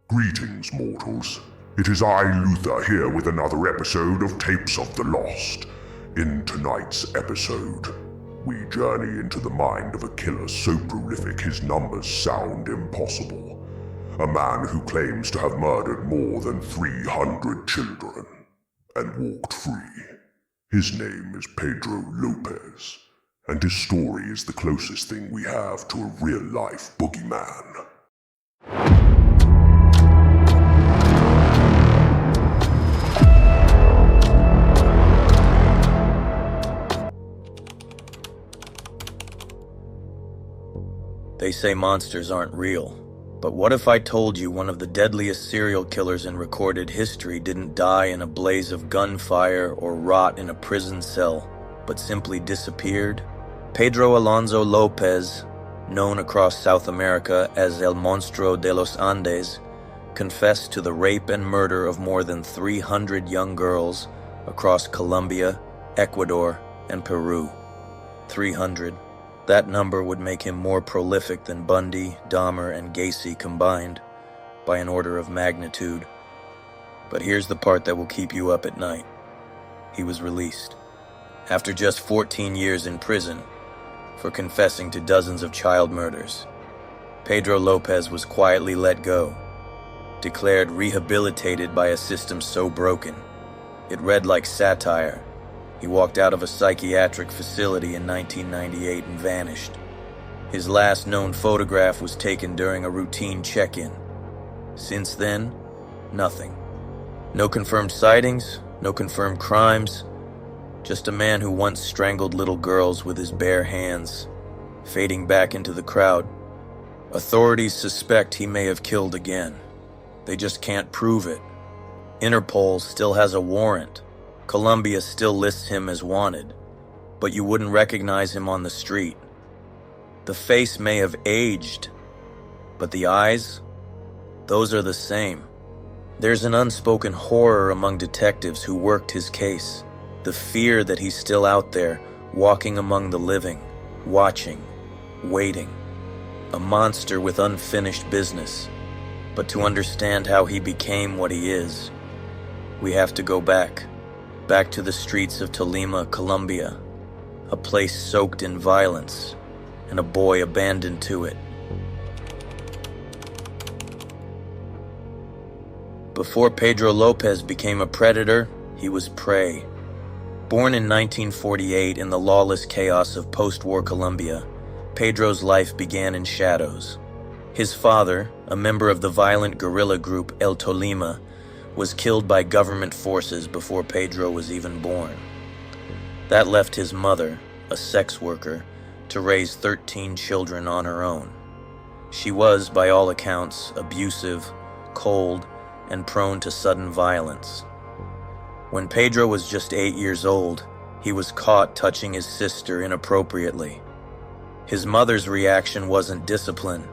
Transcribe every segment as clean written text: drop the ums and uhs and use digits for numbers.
Greetings, mortals. It is I, Luther, here with another episode of Tapes of the Lost. In tonight's episode, we journey into the mind of a killer so prolific his numbers sound impossible. A man who claims to have murdered more than 300 children and walked free. His name is Pedro López, and his story is the closest thing we have to a real-life boogeyman. They say monsters aren't real, but what if I told you one of the deadliest serial killers in recorded history didn't die in a blaze of gunfire or rot in a prison cell, but simply disappeared? Pedro Alonso Lopez, known across South America as El Monstruo de los Andes, confessed to the rape and murder of more than 300 young girls across Colombia, Ecuador, and Peru. 300. That number would make him more prolific than Bundy, Dahmer, and Gacy combined, by an order of magnitude. But here's the part that will keep you up at night. He was released, after just 14 years in prison, for confessing to dozens of child murders. Pedro López was quietly let go, declared rehabilitated by a system so broken, it read like satire. He walked out of a psychiatric facility in 1998 and vanished. His last known photograph was taken during a routine check-in. Since then, nothing. No confirmed sightings, no confirmed crimes, just a man who once strangled little girls with his bare hands, fading back into the crowd. Authorities suspect he may have killed again. They just can't prove it. Interpol still has a warrant. Colombia still lists him as wanted, but you wouldn't recognize him on the street. The face may have aged, but the eyes, those are the same. There's an unspoken horror among detectives who worked his case, the fear that he's still out there, walking among the living, watching, waiting. A monster with unfinished business. But to understand how he became what he is, we have to go back to the streets of Tolima, Colombia, a place soaked in violence, and a boy abandoned to it. Before Pedro López became a predator, he was prey. Born in 1948 in the lawless chaos of post-war Colombia, Pedro's life began in shadows. His father, a member of the violent guerrilla group El Tolima, was killed by government forces before Pedro was even born. That left his mother, a sex worker, to raise 13 children on her own. She was, by all accounts, abusive, cold, and prone to sudden violence. When Pedro was just 8 years old, he was caught touching his sister inappropriately. His mother's reaction wasn't discipline,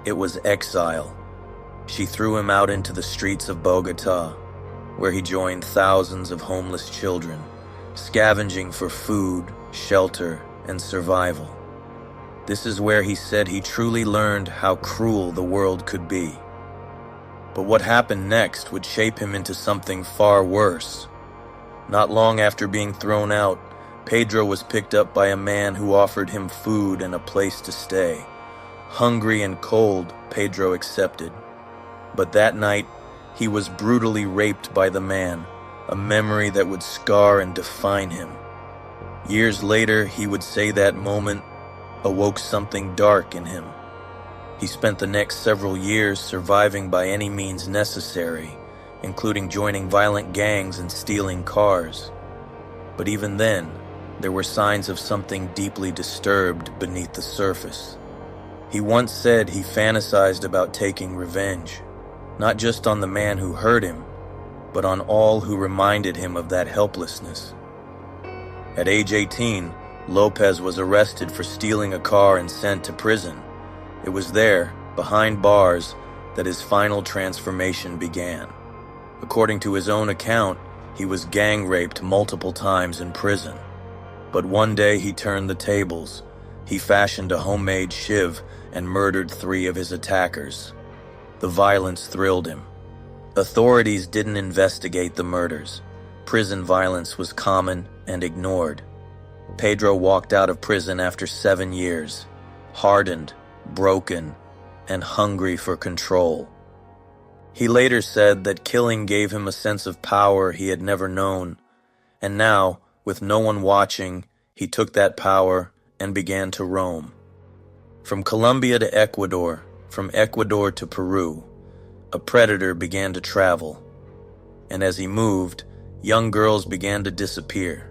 it was exile. She threw him out into the streets of Bogotá, where he joined thousands of homeless children, scavenging for food, shelter, and survival. This is where he said he truly learned how cruel the world could be. But what happened next would shape him into something far worse. Not long after being thrown out, Pedro was picked up by a man who offered him food and a place to stay. Hungry and cold, Pedro accepted. But that night, he was brutally raped by the man, a memory that would scar and define him. Years later, he would say that moment awoke something dark in him. He spent the next several years surviving by any means necessary, including joining violent gangs and stealing cars. But even then, there were signs of something deeply disturbed beneath the surface. He once said he fantasized about taking revenge. Not just on the man who hurt him, but on all who reminded him of that helplessness. At age 18, López was arrested for stealing a car and sent to prison. It was there, behind bars, that his final transformation began. According to his own account, he was gang raped multiple times in prison. But one day he turned the tables. He fashioned a homemade shiv and murdered 3 of his attackers. The violence thrilled him. Authorities didn't investigate the murders. Prison violence was common and ignored. Pedro walked out of prison after 7 years, hardened, broken, and hungry for control. He later said that killing gave him a sense of power he had never known, and now, with no one watching, he took that power and began to roam. From Colombia to Ecuador, from Ecuador to Peru, a predator began to travel, and as he moved, young girls began to disappear.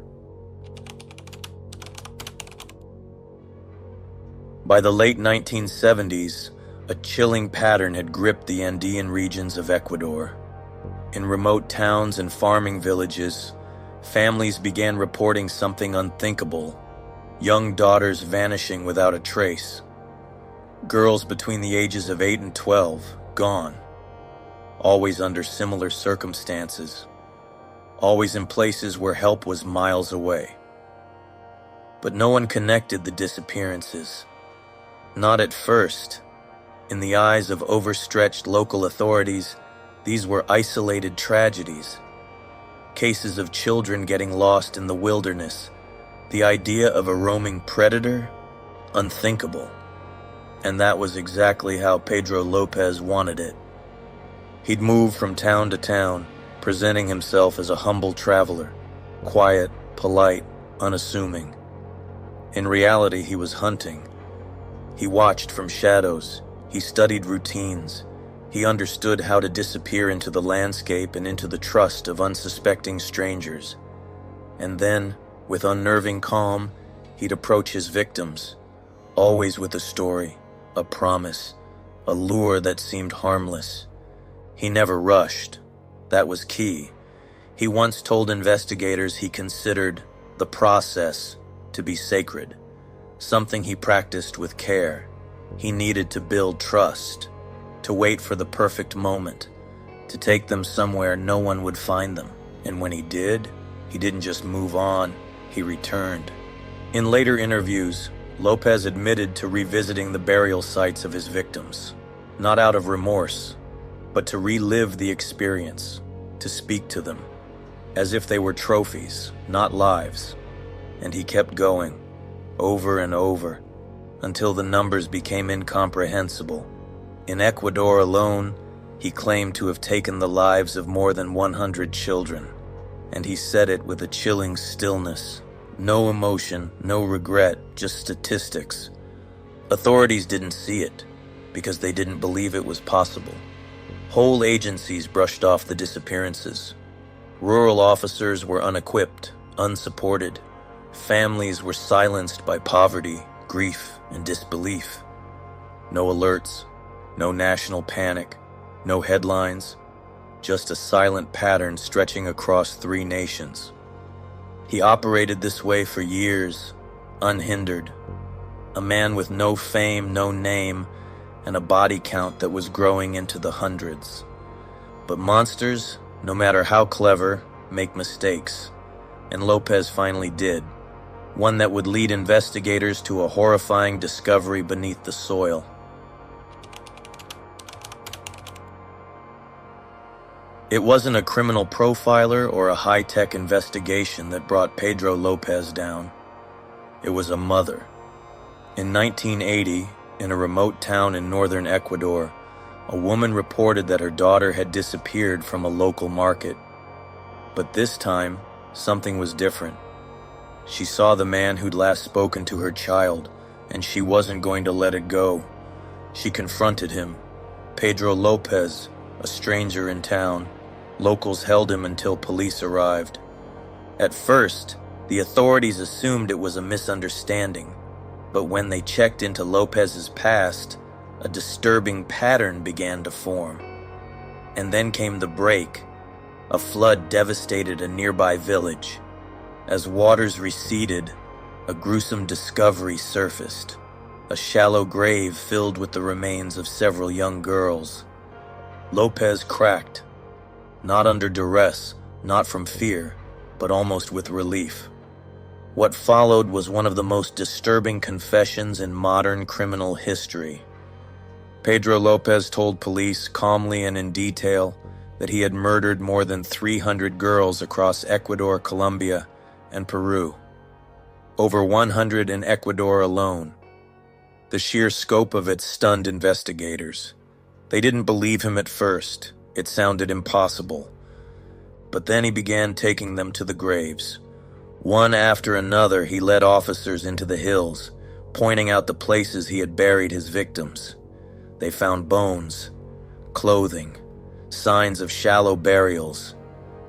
By the late 1970s, a chilling pattern had gripped the Andean regions of Ecuador. In remote towns and farming villages, families began reporting something unthinkable: young daughters vanishing without a trace. Girls between the ages of 8 and 12, gone. Always under similar circumstances. Always in places where help was miles away. But no one connected the disappearances. Not at first. In the eyes of overstretched local authorities, these were isolated tragedies. Cases of children getting lost in the wilderness. The idea of a roaming predator? Unthinkable. And that was exactly how Pedro López wanted it. He'd move from town to town, presenting himself as a humble traveler, quiet, polite, unassuming. In reality, he was hunting. He watched from shadows. He studied routines. He understood how to disappear into the landscape and into the trust of unsuspecting strangers. And then, with unnerving calm, he'd approach his victims, always with a story, a promise, a lure that seemed harmless. He never rushed. That was key. He once told investigators he considered the process to be sacred, something he practiced with care. He needed to build trust, to wait for the perfect moment, to take them somewhere no one would find them. And when he did, he didn't just move on, he returned. In later interviews, Lopez admitted to revisiting the burial sites of his victims, not out of remorse, but to relive the experience, to speak to them, as if they were trophies, not lives. And he kept going, over and over, until the numbers became incomprehensible. In Ecuador alone, he claimed to have taken the lives of more than 100 children, and he said it with a chilling stillness. No emotion, no regret, just statistics. Authorities didn't see it, because they didn't believe it was possible. Whole agencies brushed off the disappearances. Rural officers were unequipped, unsupported. Families were silenced by poverty, grief, and disbelief. No alerts, no national panic, no headlines, just a silent pattern stretching across 3 nations. He operated this way for years, unhindered. A man with no fame, no name, and a body count that was growing into the hundreds. But monsters, no matter how clever, make mistakes. And Lopez finally did. One that would lead investigators to a horrifying discovery beneath the soil. It wasn't a criminal profiler or a high-tech investigation that brought Pedro López down. It was a mother. In 1980, in a remote town in northern Ecuador, a woman reported that her daughter had disappeared from a local market. But this time, something was different. She saw the man who'd last spoken to her child, and she wasn't going to let it go. She confronted him. Pedro López, a stranger in town. Locals held him until police arrived. At first, the authorities assumed it was a misunderstanding, but when they checked into Lopez's past, a disturbing pattern began to form. And then came the break. A flood devastated a nearby village. As waters receded, a gruesome discovery surfaced. A shallow grave filled with the remains of several young girls. Lopez cracked. Not under duress, not from fear, but almost with relief. What followed was one of the most disturbing confessions in modern criminal history. Pedro Lopez told police calmly and in detail that he had murdered more than 300 girls across Ecuador, Colombia, and Peru. Over 100 in Ecuador alone. The sheer scope of it stunned investigators. They didn't believe him at first. It sounded impossible. But then he began taking them to the graves. One after another, he led officers into the hills, pointing out the places he had buried his victims. They found bones, clothing, signs of shallow burials.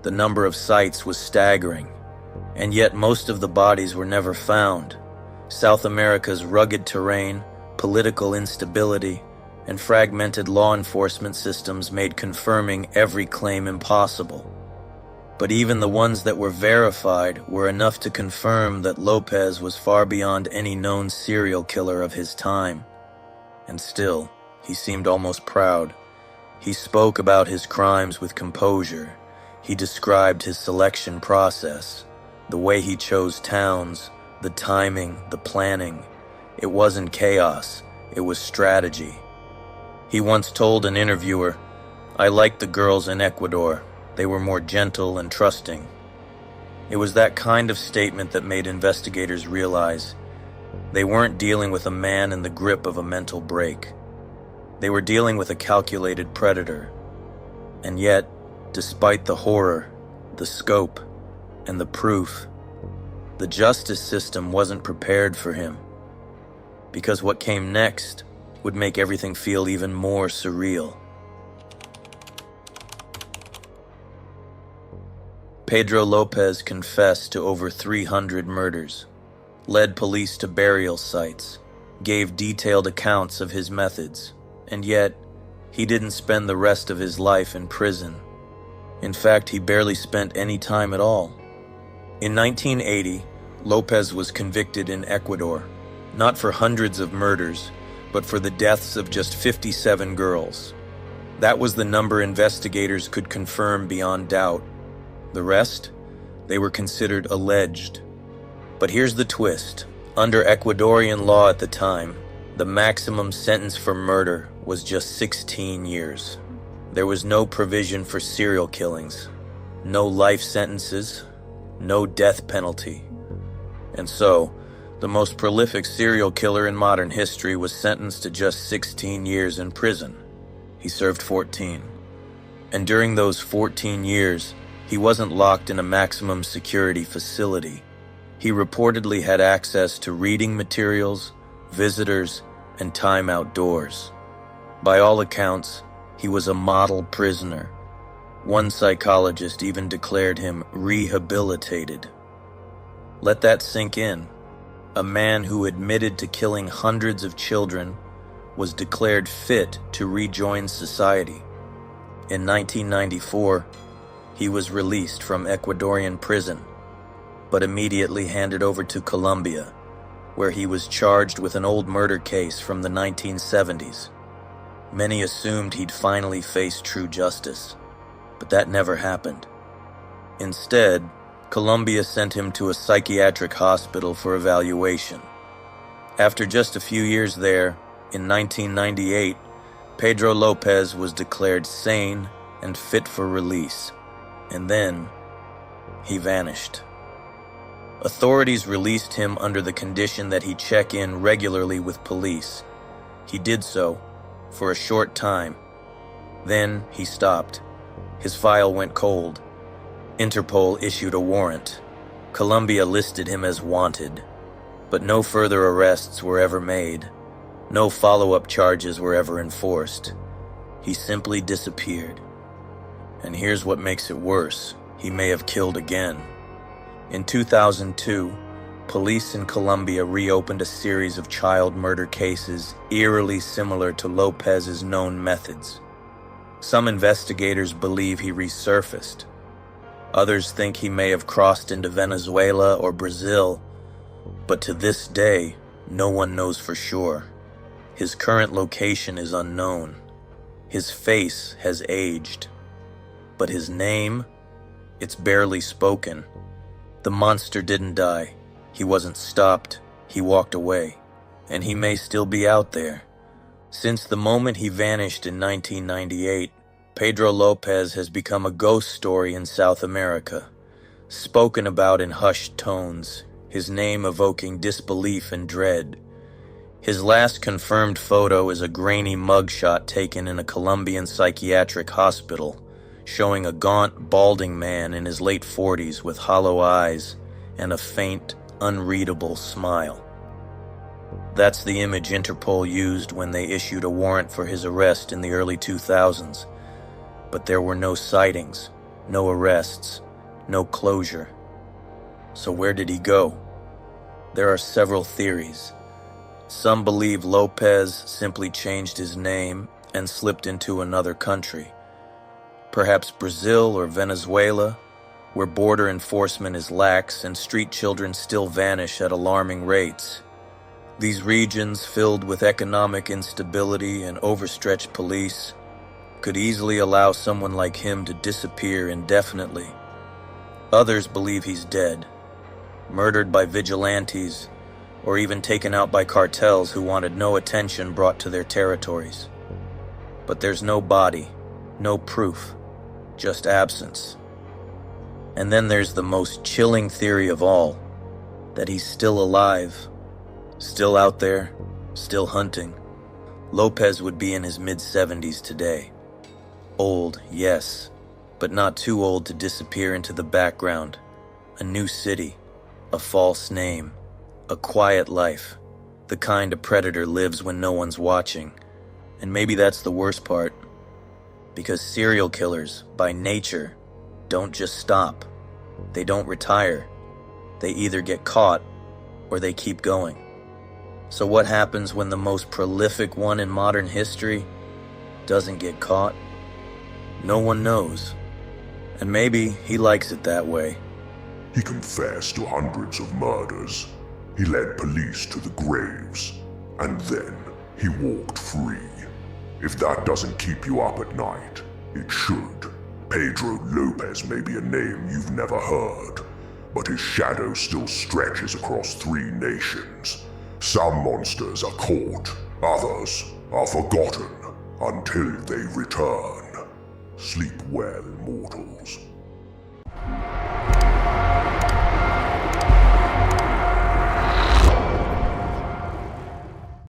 The number of sites was staggering, and yet most of the bodies were never found. South America's rugged terrain, political instability, and fragmented law enforcement systems made confirming every claim impossible. But even the ones that were verified were enough to confirm that Lopez was far beyond any known serial killer of his time. And still, he seemed almost proud. He spoke about his crimes with composure. He described his selection process, the way he chose towns, the timing, the planning. It wasn't chaos, it was strategy. He once told an interviewer, "I liked the girls in Ecuador. They were more gentle and trusting." It was that kind of statement that made investigators realize they weren't dealing with a man in the grip of a mental break. They were dealing with a calculated predator. And yet, despite the horror, the scope, and the proof, the justice system wasn't prepared for him. Because what came next would make everything feel even more surreal. Pedro Lopez confessed to over 300 murders, led police to burial sites, gave detailed accounts of his methods, and yet, he didn't spend the rest of his life in prison. In fact, he barely spent any time at all. In 1980, Lopez was convicted in Ecuador, not for hundreds of murders, but for the deaths of just 57 girls. That was the number investigators could confirm beyond doubt. The rest? They were considered alleged. But here's the twist. Under Ecuadorian law at the time, the maximum sentence for murder was just 16 years. There was no provision for serial killings, no life sentences, no death penalty. And so, the most prolific serial killer in modern history was sentenced to just 16 years in prison. He served 14. And during those 14 years, he wasn't locked in a maximum security facility. He reportedly had access to reading materials, visitors, and time outdoors. By all accounts, he was a model prisoner. One psychologist even declared him rehabilitated. Let that sink in. A man who admitted to killing hundreds of children was declared fit to rejoin society. In 1994, he was released from Ecuadorian prison, but immediately handed over to Colombia, where he was charged with an old murder case from the 1970s. Many assumed he'd finally face true justice, but that never happened. Instead, Colombia sent him to a psychiatric hospital for evaluation. After just a few years there, in 1998, Pedro Lopez was declared sane and fit for release. And then, he vanished. Authorities released him under the condition that he check in regularly with police. He did so for a short time. Then he stopped. His file went cold. Interpol issued a warrant. Colombia listed him as wanted. But no further arrests were ever made. No follow-up charges were ever enforced. He simply disappeared. And here's what makes it worse. He may have killed again. In 2002, police in Colombia reopened a series of child murder cases eerily similar to Lopez's known methods. Some investigators believe he resurfaced. Others think he may have crossed into Venezuela or Brazil, but to this day, no one knows for sure. His current location is unknown. His face has aged. But his name, it's barely spoken. The monster didn't die. He wasn't stopped. He walked away. And he may still be out there, Since the moment he vanished in 1998, Pedro Lopez has become a ghost story in South America, spoken about in hushed tones, his name evoking disbelief and dread. His last confirmed photo is a grainy mugshot taken in a Colombian psychiatric hospital, showing a gaunt, balding man in his late 40s with hollow eyes and a faint, unreadable smile. That's the image Interpol used when they issued a warrant for his arrest in the early 2000s. But there were no sightings, no arrests, no closure. So where did he go? There are several theories. Some believe Lopez simply changed his name and slipped into another country. Perhaps Brazil or Venezuela, where border enforcement is lax and street children still vanish at alarming rates. These regions, filled with economic instability and overstretched police, could easily allow someone like him to disappear indefinitely. Others believe he's dead, murdered by vigilantes, or even taken out by cartels who wanted no attention brought to their territories. But there's no body, no proof, just absence. And then there's the most chilling theory of all, that he's still alive, still out there, still hunting. Lopez would be in his mid-70s today. Old, yes, but not too old to disappear into the background. A new city, a false name, a quiet life, the kind a predator lives when no one's watching. And maybe that's the worst part, because serial killers, by nature, don't just stop. They don't retire. They either get caught or they keep going. So what happens when the most prolific one in modern history doesn't get caught? No one knows. And maybe he likes it that way. He confessed to hundreds of murders. He led police to the graves. And then he walked free. If that doesn't keep you up at night, it should. Pedro Lopez may be a name you've never heard, but his shadow still stretches across 3 nations. Some monsters are caught, others are forgotten until they return. Sleep well, mortals.